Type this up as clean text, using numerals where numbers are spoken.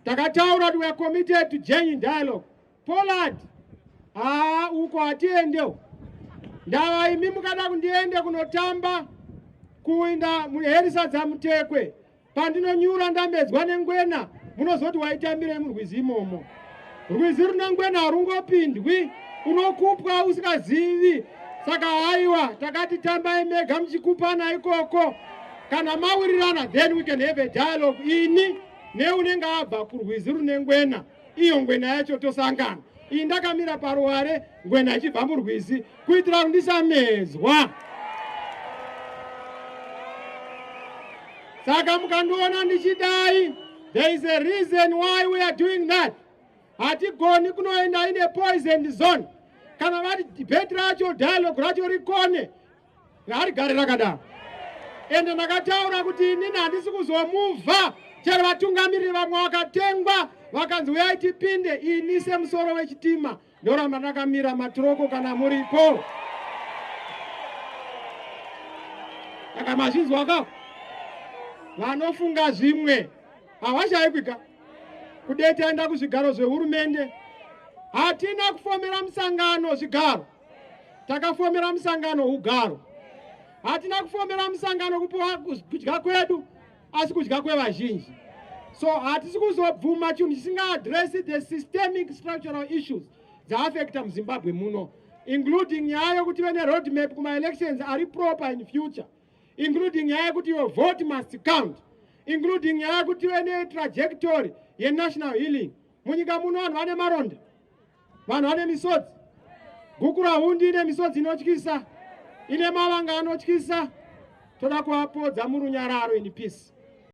Takataura kuti we are committed to genuine dialogue. Pollard, uko atiende. Ndawa imi mukada kundiende kunotamba kuinda muherisa za Mutekwe. Pandinonyura ndamedzwa neNgwena, munozoti waitambire murwizi imomo. Rwizi runangwena harungopindwi, unokupwa usikazivi. Saka haiwa, takati tambai mega mchikupana ikoko. Kana mawirirana, then we can have a dialogue. Ini, neunenga abva kurwizi runengwena. Iyo Ngwena yacho tosangana. Indakamira paruware, Ngwena achibva murwizi, kuitira kundisamedzwa. Saka mukandiona ndichidai, there is a reason why we are doing that. Hatigoni kunoenda ine poison zone. Kana vati debate racho, dialogue racho rikone, harigare rakadaro. Ende ndakataura kuti inini handisi kuzomuvha chero vatungamiriri vamwe vakatengwa vakanzi uyai tipinde, ini semusoro wechitima ndoramba ndakamira matroko kana muripo. Saka mazvinzwa ka vanofunga zvimwe havachaikwika kudetaenda kuzvigaro zvehurumende. Hatina kufomera musangano zvigaro, takafomera musangano ugaro. Hatina kufomera musangano kupiwa kudya kwedu asi kudya kwevazhinji. So hatisi kuzobvuma chinhu chisinga address the systemic structural issues dzaaffecta muZimbabwe muno, including nyaya yokuti vene roadmap kuma elections ari proper in future, including nyaya yokuti your vote must count, including nyaya yokuti vene trajectory ye national healing. Munyika muno vanhu vane maronda, vanhu vane misodzi. Gukurahundi ine misodzi inotyisa, ine mavanga anotyisa. Toda kuapodza murunyararo in peace.